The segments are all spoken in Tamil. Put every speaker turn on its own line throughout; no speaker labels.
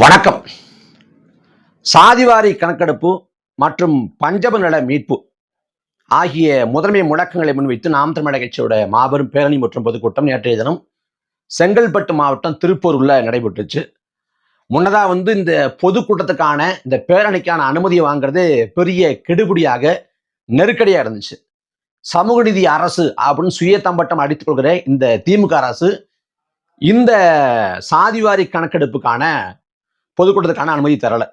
வணக்கம். சாதிவாரி கணக்கெடுப்பு மற்றும் பஞ்சம நல மீட்பு ஆகிய முதன்மை முழக்கங்களை முன்வைத்து நாம் தமிழர் கட்சியோட மாபெரும் பேரணி மற்றும் பொதுக்கூட்டம் நேற்றைய தினம் செங்கல்பட்டு மாவட்டம் திருப்பூர்ல நடைபெற்றுச்சு. முன்னதா இந்த பொதுக்கூட்டத்துக்கான இந்த பேரணிக்கான அனுமதியை வாங்குறது பெரிய கெடுபிடியாக நெருக்கடியா இருந்துச்சு. சமூக நீதி அரசு அப்படின்னு சுயதம்பட்டம் அடித்துக் கொள்கிற இந்த திமுக அரசு இந்த சாதிவாரி கணக்கெடுப்புக்கான பொதுக்கூட்டத்துக்கான அனுமதி தரல.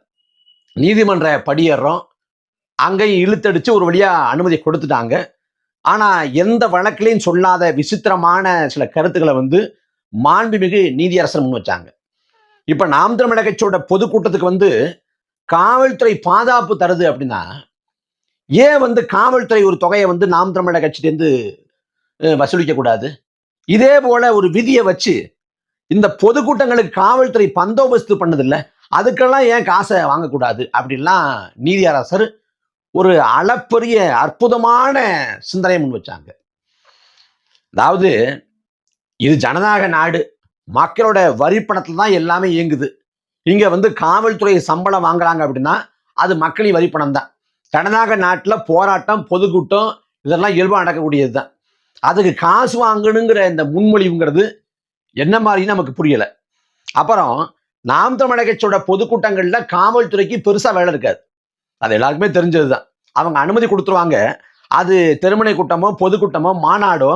நீதிமன்ற படியேறோம், அங்கேயும் இழுத்தடிச்சு ஒரு வழியா அனுமதி கொடுத்துட்டாங்க. ஆனா எந்த வழக்கிலையும் சொல்லாத விசித்திரமான சில கருத்துக்களை மாண்புமிகு நீதியரசர் முன் வச்சாங்க. இப்ப நாம் தமிழர் கட்சியோட பொதுக்கூட்டத்துக்கு காவல்துறை பாதுகாப்பு தருது அப்படின்னா ஏன் காவல்துறை ஒரு தொகையை நாம் தமிழர் கட்சியிலேருந்து வசூலிக்க கூடாது? இதே போல ஒரு விதியை வச்சு இந்த பொதுக்கூட்டங்களுக்கு காவல்துறை பந்தோபஸ்து பண்ணதில்லை, அதுக்கெல்லாம் ஏன் காசை வாங்கக்கூடாது அப்படின்லாம் நீதியரசர் ஒரு அளப்பரிய அற்புதமான சிந்தனையை முன் வச்சாங்க. அதாவது இது ஜனநாயக நாடு, மக்களோட வரி பணத்துல தான் எல்லாமே இயங்குது. இங்க காவல்துறை சம்பளம் வாங்குறாங்க அப்படின்னா அது மக்களின் வரி பணம் தான். ஜனநாயக நாட்டில் போராட்டம், பொதுக்கூட்டம் இதெல்லாம் இயல்பாக நடக்கக்கூடியது தான். அதுக்கு காசு வாங்கணுங்கிற இந்த முன்மொழிவுங்கிறது என்ன மாதிரி நமக்கு புரியல. அப்புறம் நாம் தமிழர் கட்சியோட பொதுக்கூட்டங்கள்ல காவல்துறைக்கு பெருசா வேலை இருக்காது, அது எல்லாருக்குமே தெரிஞ்சதுதான். அவங்க அனுமதி கொடுத்துருவாங்க, அது தெருமுனை கூட்டமோ பொதுக்கூட்டமோ மாநாடோ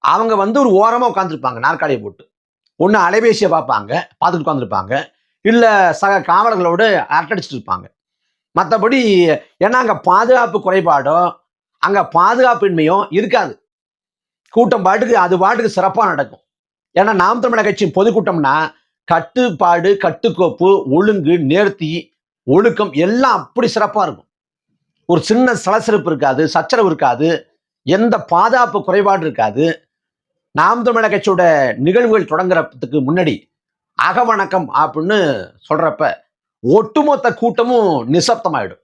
அவங்க ஒரு ஓரமா உட்காந்துருப்பாங்க, நாற்காலியை போட்டு. ஒன்று அலைபேசியை பார்த்துட்டு உட்காந்துருப்பாங்க, இல்லை சக காவலர்களோடு அரட்டடிச்சுட்டு இருப்பாங்க. மற்றபடி ஏன்னா அங்கே பாதுகாப்பு குறைபாடோ அங்கே பாதுகாப்பின்மையோ இருக்காது. கூட்டம் அது பாட்டுக்கு சிறப்பாக நடக்கும். ஏன்னா நாம் தமிழர் கட்சி பொதுக்கூட்டம்னா கட்டுப்பாடு, கட்டுக்கோப்பு, ஒழுங்கு, நேர்த்தி, ஒழுக்கம் எல்லாம் அப்படி சிறப்பாக இருக்கும். ஒரு சின்ன சலசலப்பு இருக்காது, சச்சரவு இருக்காது, எந்த பாதுகாப்பு குறைபாடு இருக்காது. நாம் தமிழர் கட்சியோட நிகழ்வுகள் தொடங்குறதுக்கு முன்னாடி அகவணக்கம் அப்படின்னு சொல்றப்ப ஒட்டுமொத்த கூட்டமும் நிசப்தமாயிடும்.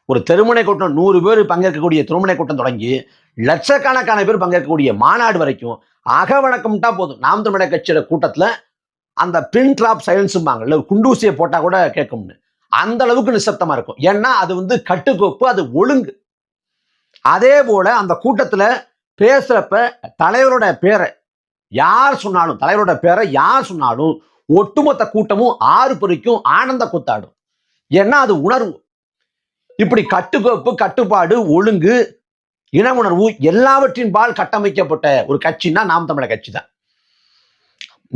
ஒரு தெருமுனை கூட்டம் 100 பேர் பங்கேற்கக்கூடிய திருமுனை கூட்டம் தொடங்கி லட்சக்கணக்கான பேர் பங்கேற்கக்கூடிய மாநாடு வரைக்கும் அகவணக்கம்ட்டா போதும். நாம் தமிழர் கட்சியோட கூட்டத்தில் அந்த பின் டிராப் சைலன்ஸும்பாங்கல்ல, குண்டூசியை போட்டா கூட கேட்கும்னு, அந்த அளவுக்கு நிசப்தமா இருக்கும். ஏன்னா அது கட்டுக்கோப்பு, அது ஒழுங்கு. அதே போல அந்த கூட்டத்துல பேசுறப்ப தலைவரோட பேரை யார் சொன்னாலும், தலைவரோட பேரை யார் சொன்னாலும் ஒட்டுமொத்த கூட்டமும் 6 பொறிக்கும் ஆனந்த கூத்தாடும். ஏன்னா அது உணர்வு. இப்படி கட்டுக்கோப்பு, கட்டுப்பாடு, ஒழுங்கு, இன உணர்வு எல்லாவற்றின் பால் கட்டமைக்கப்பட்ட ஒரு கட்சின்னா நாம் தமிழர் கட்சி தான்.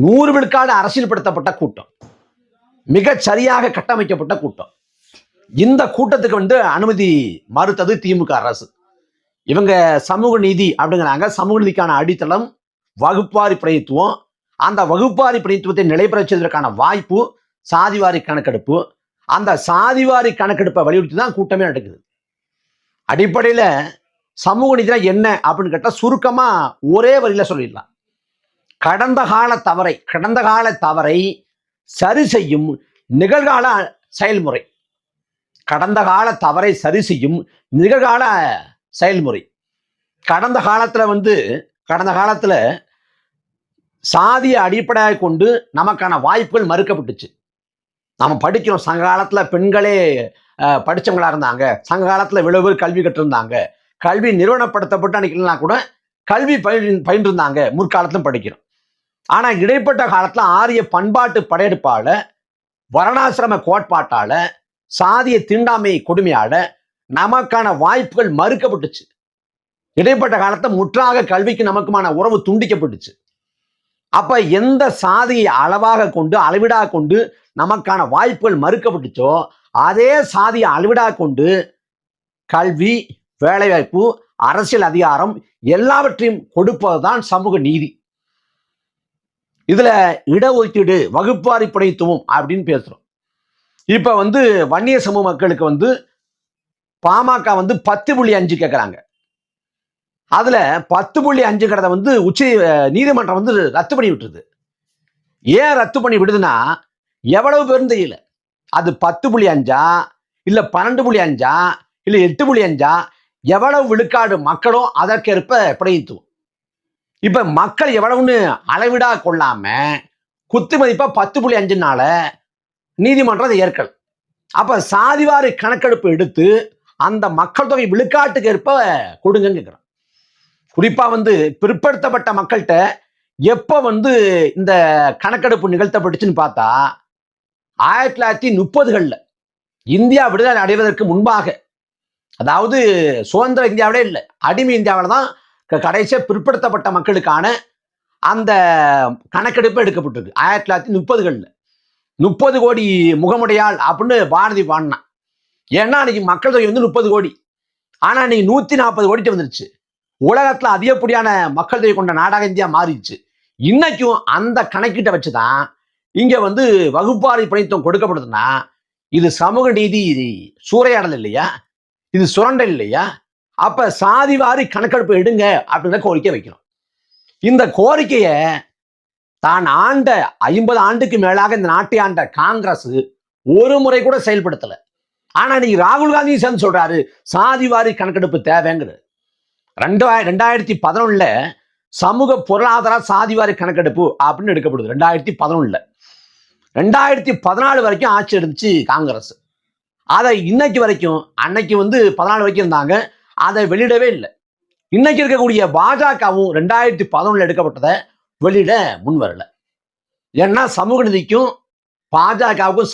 100 விழுக்காடு அரசியல்படுத்தப்பட்ட கூட்டம், மிக சரியாக கட்டமைக்கப்பட்ட கூட்டம். இந்த கூட்டத்துக்கு அனுமதி மறுத்தது திமுக அரசு. இவங்க சமூக நீதி அப்படிங்கிறாங்க. சமூக நீதிக்கான அடித்தளம் வகுப்பாரி பிரதித்துவம். அந்த வகுப்பாரி பிரதித்துவத்தை நிலைபெற செய்வதற்கான வாய்ப்பு சாதிவாரி கணக்கெடுப்பு. அந்த சாதிவாரி கணக்கெடுப்பை வலியுறுத்தி தான் கூட்டமே நடக்குது. அடிப்படையில் சமூக நீதினா என்ன அப்படின்னு கேட்டால் சுருக்கமா ஒரே வரியில சொல்லிடலாம். கடந்த கால தவறை சரி செய்யும் நிகழ்கால செயல்முறை. கடந்த கால தவறை சரி செய்யும் நிகழ்கால செயல்முறை. கடந்த காலத்துல சாதியை அடிப்படையாக கொண்டு நமக்கான வாய்ப்புகள் மறுக்கப்பட்டுச்சு. நம்ம படிக்கிறோம், சங்க காலத்துல பெண்களே படிச்சவங்களா இருந்தாங்க, சங்க காலத்துல இவ்வளவு பேர் கல்வி கற்றிருந்தாங்க, கல்வி நிறுவனப்படுத்தப்பட்டு அன்னைக்குனா கூட கல்வி பயின்றிருந்தாங்க, முற்காலத்திலும் படிக்கிறோம். ஆனா இடைப்பட்ட காலத்துல ஆரிய பண்பாட்டு படையெடுப்பால, வர்ணாசிரம கோட்பாட்டால, சாதிய தீண்டாமை கொடுமையால நமக்கான வாய்ப்புகள் மறுக்கப்பட்டுச்சு. இடைப்பட்ட காலத்துல முற்றாக கல்விக்கு நமக்குமான உறவு துண்டிக்கப்பட்டுச்சு. அப்ப எந்த சாதியை அளவாக கொண்டு, அளவிடாக கொண்டு நமக்கான வாய்ப்புகள் மறுக்கப்பட்டுச்சோ அதே சாதியை அளவிடாக கொண்டு கல்வி, வேலைவாய்ப்பு, அரசியல் அதிகாரம் எல்லாவற்றையும் கொடுப்பதுதான் சமூக நீதி. இதுல இடஒதுக்கீடு, வகுப்பாரி பிரதித்துவம் அப்படின்னு பேசுறோம். இப்ப வன்னிய சமூக மக்களுக்கு பாமக 10.5 கேட்கிறாங்க. அதுல 10.5 உச்ச நீதிமன்றம் ரத்து பண்ணி விட்டுருது. ஏன் ரத்து பண்ணி விடுதுன்னா எவ்வளவு பேரும் தெரியல. அது 10.5 இல்ல 12.5 இல்ல 8.5 எவ்வளவு விழுக்காடு மக்களும் அதற்கேற்ப பிரதித்துவம். இப்ப மக்கள் எவ்வளவுன்னு அளவிடா கொள்ளாம குத்து மதிப்பா 10.5னால நீதிமன்றம் அதை ஏற்கல. அப்ப சாதிவாரி கணக்கெடுப்பு எடுத்து அந்த மக்கள் தொகை விழுக்காட்டுக்கு ஏற்ப கொடுங்கன்னு கேட்கிறோம். குறிப்பா பிற்படுத்தப்பட்ட மக்கள்கிட்ட எப்ப இந்த கணக்கெடுப்பு நிகழ்த்தப்பட்டுச்சுன்னு பார்த்தா 1930களில் இந்தியா விடுதலை அடைவதற்கு முன்பாக, அதாவது சுதந்திர இந்தியாவிலே இல்லை, அடிமை இந்தியாவில் தான் கடைசியாக பிற்படுத்தப்பட்ட மக்களுக்கான அந்த கணக்கெடுப்பு எடுக்கப்பட்டிருக்கு 1930களில். 30 கோடி முகமுடையாள் அப்படின்னு பாரதி பாடினான். ஏன்னா அன்னைக்கு மக்கள் தொகை 30 கோடி, ஆனா இன்னைக்கு 140 கோடி வந்துருச்சு. உலகத்துல அதிகப்படியான மக்கள் தொகை கொண்ட நாடாக இந்தியா மாறிடுச்சு. இன்னைக்கும் அந்த கணக்கீட்டை வச்சுதான் இங்க வகுப்பாரி பிரதித்துவம் கொடுக்கப்படுதுன்னா இது சமூக நீதி சூறையாடல் இல்லையா? இது சுரண்டல் இல்லையா? அப்ப சாதிவாரி கணக்கெடுப்பு எடுங்க அப்படின்ற கோரிக்கை வைக்கணும். இந்த கோரிக்கையை தான் ஆண்ட 50 ஆண்டுக்கு மேலாக இந்த நாட்டை ஆண்ட காங்கிரஸ் ஒரு முறை கூட செயல்படுத்தல. ஆனா இன்னைக்கு ராகுல் காந்தி சேர்ந்து சொல்றாரு சாதிவாரி கணக்கெடுப்பு தேவைங்கிறது. 2011 சமூக பொருளாதார சாதிவாரி கணக்கெடுப்பு அப்படின்னு எடுக்கப்படுது. 2011 2014 வரைக்கும் ஆட்சி எடுத்துச்சு காங்கிரஸ். அதை இன்னைக்கு வரைக்கும், அன்னைக்கு 14 வரைக்கும் இருந்தாங்க, அதை வெளியிடவே இல்லை. இன்னைக்கு இருக்கக்கூடிய பாஜகவும் 2011 எடுக்கப்பட்டதை வெளியிட முன் வரல. ஏன்னா சமூக நீதிக்கும் பாஜகவுக்கும்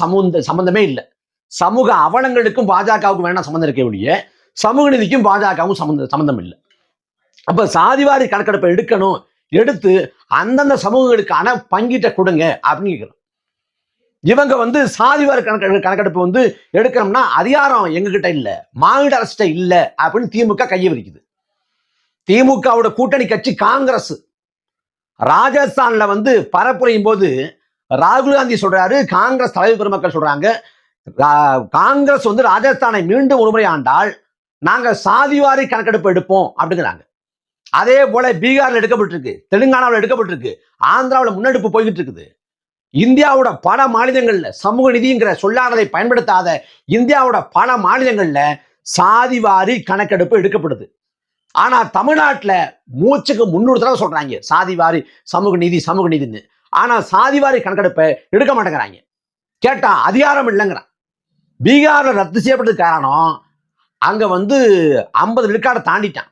சம்பந்தமே இல்லை. சமூக அவலங்களுக்கும் பாஜகவுக்கும் வேணா சம்பந்தம் இருக்க ஒழிய சமூக நீதிக்கும் பாஜகவும் சம்பந்தம் இல்லை. அப்ப சாதிவாரி கணக்கெடுப்பை எடுக்கணும், எடுத்து அந்தந்த சமூகங்களுக்கான பங்கீட்டை கொடுங்க அப்படின்னு கேட்கிறோம். இவங்க சாதிவாரி கணக்கெடுப்பு எடுக்கணும்னா அதிகாரம் எங்ககிட்ட இல்லை, மாநில அரசிட்ட இல்லை அப்படின்னு திமுக கையை விரிக்குது. திமுகவோட கூட்டணி கட்சி காங்கிரஸ் ராஜஸ்தான்ல பரப்புரையும் போது ராகுல் காந்தி சொல்றாரு, காங்கிரஸ் தலைவர் பெருமக்கள் சொல்றாங்க, காங்கிரஸ் ராஜஸ்தானை மீண்டும் ஒருமுறை ஆண்டால் நாங்க சாதிவாரி கணக்கெடுப்பு எடுப்போம் அப்படிங்கிறாங்க. அதே போல பீகார்ல எடுக்கப்பட்டிருக்கு, தெலுங்கானாவில் எடுக்கப்பட்டிருக்கு, ஆந்திராவில் முன்னெடுப்பு போய்கிட்டு இருக்குது. இந்தியாவோட பல மாநிலங்கள்ல சமூக நிதிங்கிற சொல்லாடலை பயன்படுத்தாத இந்தியாவோட பல மாநிலங்கள்ல சாதிவாரி கணக்கெடுப்பு எடுக்கப்படுது. ஆனா தமிழ்நாட்டுல மூச்சுக்கு 300 தடவை சொல்றாங்க சாதிவாரி சமூக நீதின்னு. ஆனா சாதிவாரி கணக்கெடுப்பை எடுக்க மாட்டேங்கிறாங்க. கேட்டா அதிகாரம் இல்லைங்கிறான். பீகார்ல ரத்து செய்யப்பட்டது காரணம் அங்க 50 விழுக்காடை தாண்டிட்டான்.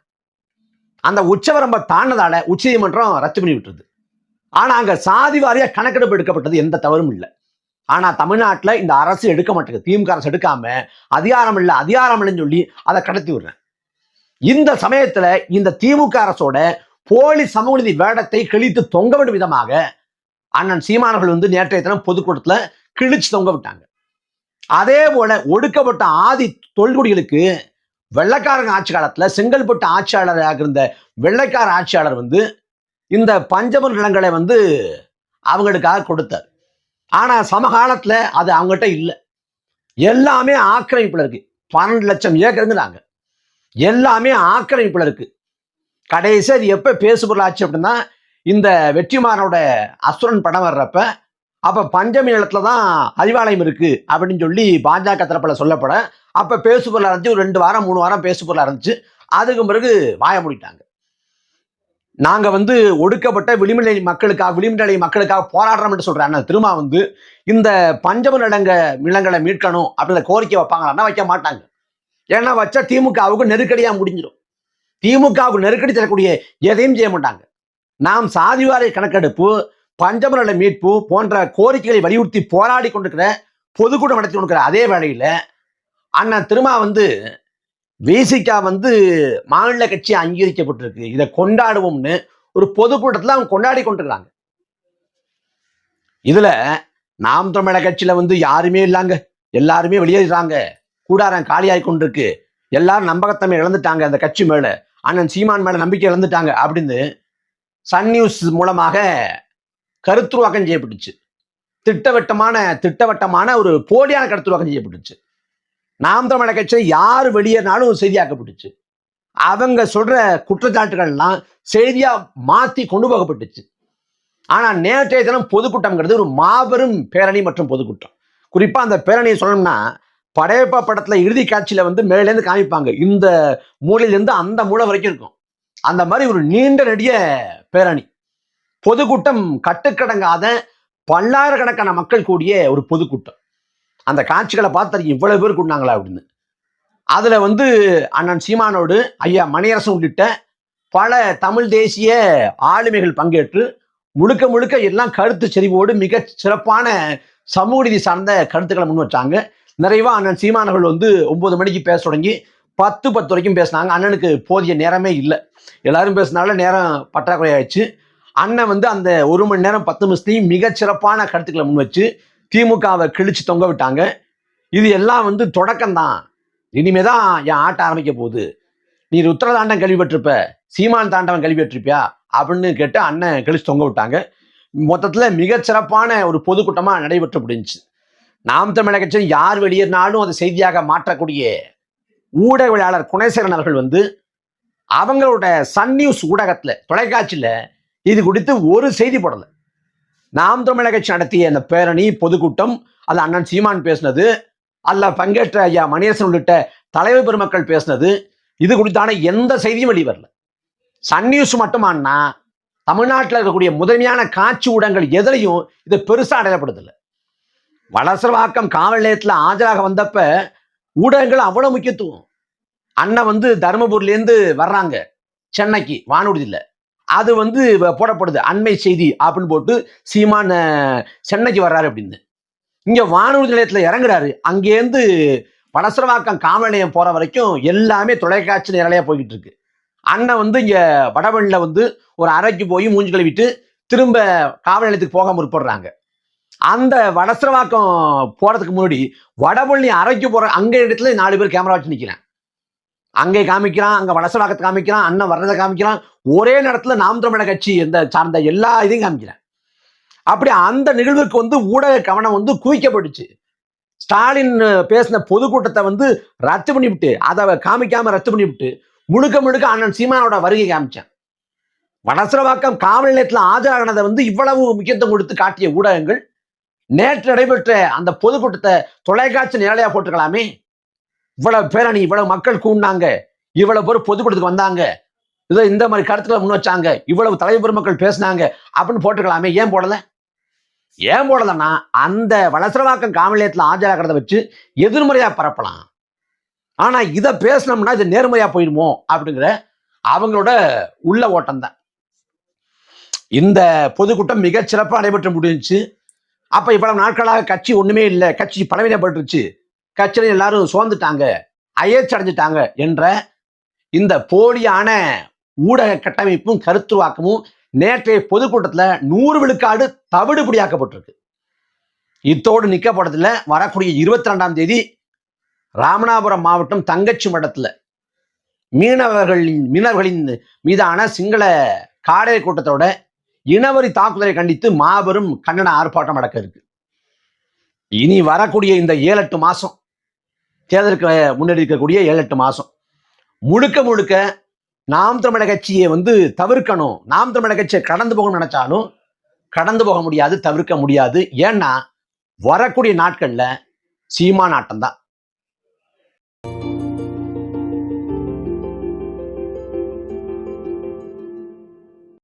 அந்த உச்சவரம்பை தாண்டதால உச்ச நீதிமன்றம் ரத்து பண்ணி விட்டுருது. ஆனா அங்க சாதிவாரியா கணக்கெடுப்பு எடுக்கப்பட்டது எந்த தவறும் இல்லை. ஆனா தமிழ்நாட்டில் இந்த அரசு எடுக்க மாட்டேங்குது. திமுக அரசு எடுக்காம அதிகாரம் இல்லைன்னு சொல்லி அதை கடத்தி விடுறேன். இந்த சமயத்துல இந்த திமுக அரசோட போலி சமூக நீதி வேடத்தை கிழித்து தொங்க விடும் விதமாக அண்ணன் சீமானவர்கள் நேற்றைய தினம் பொதுக்கூட்டத்துல கிழிச்சு தொங்க விட்டாங்க. அதே போல ஒடுக்கப்பட்ட ஆதி தொல்குடிகளுக்கு வெள்ளைக்காரங்க ஆட்சி காலத்துல செங்கல்பட்டு ஆட்சியாளராக இருந்த வெள்ளைக்கார ஆட்சியாளர் இந்த பஞ்சம நிலங்களை அவங்களுக்காக கொடுத்தார். ஆனா சமகாலத்துல அது அவங்ககிட்ட இல்லை, எல்லாமே ஆக்கிரமிப்புல இருக்கு. 12 லட்சம் ஏக்கருங்கிறாங்க, எல்லாமே ஆக்கிரமிப்புல இருக்கு. கடைசி அது எப்ப பேசுபொருள் ஆச்சு அப்படின்னா இந்த வெற்றிமாறனோட அசுரன் படம் வர்றப்ப அப்ப பஞ்சமி நிலத்துலதான் அறிவாலயம் இருக்கு அப்படின்னு சொல்லி பாஜக தரப்புல சொல்லப்பட அப்ப பேசுபொருளா இருந்துச்சு. ஒரு 2 வாரம் 3 வாரம் பேசுபொருளா இருந்துச்சு. அதுக்கு பிறகு வாய மூடிட்டாங்க. நாங்க ஒடுக்கப்பட்ட விளிம்புநிலை மக்களுக்காக போராடுறோம் என்று சொல்றாங்க. திரும்ப இந்த பஞ்சம நிலங்களை மீட்கணும் அப்படின்ற கோரிக்கை வைப்பாங்களா? வைக்க மாட்டாங்க. ஏன்னா வச்சா திமுகவுக்கு நெருக்கடியா முடிஞ்சிடும். திமுகவுக்கு நெருக்கடி தரக்கூடிய எதையும் செய்ய மாட்டாங்க. நாம் சாதிவாரி கணக்கெடுப்பு, பஞ்சம நில மீட்பு போன்ற கோரிக்கைகளை வலியுறுத்தி போராடி கொண்டிருக்கிற பொதுக்கூட்டம் நடத்தி கொண்டிருக்கிற அதே வேளையில அண்ணன் திரும்ப விசிகா மாநில கட்சி அங்கீகரிக்கப்பட்டிருக்கு, இதை கொண்டாடுவோம்னு ஒரு பொதுக்கூட்டத்தில் அவங்க கொண்டாடி கொண்டிருக்கிறாங்க. இதுல நாம் தமிழர் கட்சியில யாருமே இல்லாங்க, எல்லாருமே வெளியேறாங்க, கூடாரம் காலியாகி கொண்டிருக்கு, எல்லாரும் நம்பகத்தன்மை இழந்துட்டாங்க, அந்த கட்சி மேல அண்ணன் சீமான் மேல நம்பிக்கை இழந்துட்டாங்க அப்படின்னு சன் நியூஸ் மூலமாக கருத்துருவாக்கம் செய்யப்பட்டுச்சு. திட்டவட்டமான ஒரு போலியான கருத்துருவாக்கம் செய்யப்பட்டுச்சு. நாம் தமிழர் கட்சியை யார் வெளியேறினாலும் செய்தியாக்கப்பட்டுச்சு. அவங்க சொல்ற குற்றச்சாட்டுகள்லாம் செய்தியா மாத்தி கொண்டு போகப்பட்டுச்சு. ஆனா நேற்றைய தினம் பொதுக்கூட்டம்ங்கிறது ஒரு மாபெரும் பேரணி மற்றும் பொதுக்கூட்டம். குறிப்பா அந்த பேரணியை சொல்லணும்னா படையப்பா படத்துல இறுதி காட்சியில மேலேருந்து காமிப்பாங்க, இந்த மூலையிலிருந்து அந்த மூலை வரைக்கும் இருக்கும். அந்த மாதிரி ஒரு நீண்ட நெடிய பேரணி பொதுக்கூட்டம், கட்டுக்கடங்காத பல்லாயிரக்கணக்கான மக்கள் கூடிய ஒரு பொதுக்கூட்டம். அந்த காட்சிகளை பார்த்து இவ்வளவு பேர் கூட்டினாங்களா அப்படின்னு. அதுல வந்து அண்ணன் சீமானோடு ஐயா மணியரசன் உள்ளிட்ட பல தமிழ் தேசிய ஆளுமைகள் பங்கேற்று முழுக்க முழுக்க எல்லாம் கருத்து செறிவோடு மிக சிறப்பான சமூக நீதி சார்ந்த கருத்துக்களை முன் வச்சாங்க. நிறைவா அண்ணன் சீமானவர்கள் வந்து 9 மணிக்கு பேச தொடங்கி 10 வரைக்கும் பேசினாங்க. அண்ணனுக்கு போதிய நேரமே இல்லை. எல்லாரும் பேசினால நேரம் பற்றாக்குறை ஆயிடுச்சு. அண்ணன் வந்து அந்த 1 மணி நேரம் 10 நிமிஷத்தையும் மிக சிறப்பான கருத்துக்களை முன் வச்சு திமுகவை கிழிச்சு தொங்க விட்டாங்க. இது எல்லாம் வந்து தொடக்கம்தான், இனிமேதான் என் ஆட்டம் ஆரம்பிக்க போகுது, நீ உத்தரதாண்டம் கேள்விப்பட்டிருப்ப, சீமான் தாண்டவன் கேள்விப்பட்டிருப்பியா அப்படின்னு கேட்டு அண்ணன் கிழிச்சு தொங்க விட்டாங்க. மொத்தத்துல மிக சிறப்பான ஒரு பொதுக்கூட்டமா நடைபெற்று முடிஞ்சுச்சு. நாம் தமிழர் கட்சி யார் வெளியேறினாலும் அதை செய்தியாக மாற்றக்கூடிய ஊடகவியலாளர் குணசேகரன் அவர்கள் வந்து அவங்களோட சன் நியூஸ் ஊடகத்துல தொலைக்காட்சியில இது குறித்து ஒரு செய்தி போடல. நாம் தமிழர் கட்சி நடத்திய அந்த பேரணி பொதுக்கூட்டம், அது அண்ணன் சீமான் பேசினது, அல்ல பங்கேற்ற ஐயா மணியரசன் உள்ளிட்ட தலைவர் பெருமக்கள் பேசினது, இது குறித்தான எந்த செய்தியும் வெளிவரல. சன் நியூஸ் மட்டுமானா தமிழ்நாட்டில் இருக்கக்கூடிய முதன்மையான காட்சி ஊடகங்கள் எதிலையும் இதை பெருசா அடையப்படுதில்லை. வளசரவாக்கம் காவல் நிலையத்தில் ஆஜராக வந்தப்ப ஊடகங்கள் அவ்வளவு முக்கியத்துவம். அண்ணன் வந்து தருமபுரியிலேருந்து வர்றாங்க சென்னைக்கு வானூர்தியில், அது வந்து போடப்படுது அண்மை செய்தி அப்படின்னு போட்டு சீமான் சென்னைக்கு வர்றாரு அப்படின்னு. இங்க வானூர்தி நிலையத்தில் இறங்குறாரு, அங்கேருந்து வளசரவாக்கம் காவல் நிலையம் போற வரைக்கும் எல்லாமே தொலைக்காட்சி நேரலையா போய்கிட்டு இருக்கு. அண்ணன் வந்து இங்க வடவழியில வந்து ஒரு அறைக்கு போய் மூஞ்சி கழுவிட்டு திரும்ப காவல் நிலையத்துக்கு போக முற்படுறாங்க. அந்த வடசரவாக்கம் போறதுக்கு முன்னாடி வடபழனி அறைக்கு போற அங்க இடத்துல 4 பேர் கேமரா வச்சு நிக்கிறான். அங்கே காமிக்கிறான், அங்க வடசரவாக்கத்தை காமிக்கிறான், அண்ணன் வர்றதை காமிக்கிறான், ஒரே நேரத்துல நாம் தமிழர் கட்சி இந்த சார்ந்த எல்லா இதையும் காமிக்கிறான். அப்படி அந்த நிகழ்வுக்கு வந்து ஊடக கவனம் வந்து குவிக்கப்பட்டுச்சு. ஸ்டாலின் பேசின பொதுக்கூட்டத்தை வந்து ரத்து பண்ணிவிட்டு, அதை காமிக்காம ரத்து பண்ணிவிட்டு முழுக்க முழுக்க அண்ணன் சீமானோட வருகை காமிச்சேன். வடசரவாக்கம் காவல் நிலையத்தில் ஆஜரானதை வந்து இவ்வளவு முக்கியத்துவம் கொடுத்து காட்டிய ஊடகங்கள் நேற்று நடைபெற்ற அந்த பொதுக்கூட்டத்தை தொலைக்காட்சி நேரலையா போட்டுக்கலாமே. இவ்வளவு பேரணி, இவ்வளவு மக்கள் கூடினாங்க, இவ்வளவு பேர் பொதுக்கூட்டத்துக்கு வந்தாங்க, இதை இந்த மாதிரி கருத்துக்களை முன் வச்சாங்க, இவ்வளவு தலைவர் பெருமக்கள் பேசினாங்க அப்படின்னு போட்டுக்கலாமே. ஏன் போடல? ஏன் போடலன்னா அந்த வளசரவாக்கம் காவல் நிலையத்தில் ஆஜராகிறத வச்சு எதிர்மறையா பரப்பலாம். ஆனா இதை பேசணும்னா இது நேர்மையா போயிடுமோ அப்படிங்கிற அவங்களோட உள்ள ஓட்டம் தான். இந்த பொதுக்கூட்டம் மிக சிறப்பாக நடைபெற்று முடிஞ்சுச்சு. அப்ப இவ்வளவு நாட்களாக கட்சி ஒண்ணுமே இல்லை, கட்சி பலவீனப்பட்டுருச்சு, கட்சியில எல்லாரும் சோர்ந்துட்டாங்க, அயற்சி அடைஞ்சிட்டாங்க என்ற இந்த போலியான ஊடக கட்டமைப்பும் கருத்துருவாக்கமும் நேற்றைய பொதுக்கூட்டத்தில் 100 விழுக்காடு தவிடுபடியாக்கப்பட்டிருக்கு. இத்தோடு நிற்கப்படத்துல வரக்கூடிய 22ஆம் தேதி ராமநாதபுரம் மாவட்டம் தங்கச்சி மடத்துல மீனவர்களின் மீதான சிங்கள காடை கூட்டத்தோட இனவரி தாக்குதலை கண்டித்து மாபெரும் கண்டன ஆர்ப்பாட்டம் நடக்க இருக்கு. இனி வரக்கூடிய இந்த 7-8 மாசம், தேர்தலுக்கு முன்னாடி இருக்கக்கூடிய 7-8 மாசம் முழுக்க முழுக்க நாம் தமிழர் கட்சியை வந்து தவிர்க்கணும், நாம் தமிழர் கட்சியை கடந்து போகணும்னு நினைச்சாலும் கடந்து போக முடியாது, தவிர்க்க முடியாது. ஏன்னா வரக்கூடிய நாட்கள்ல சீமான் ஆட்டம் தான்.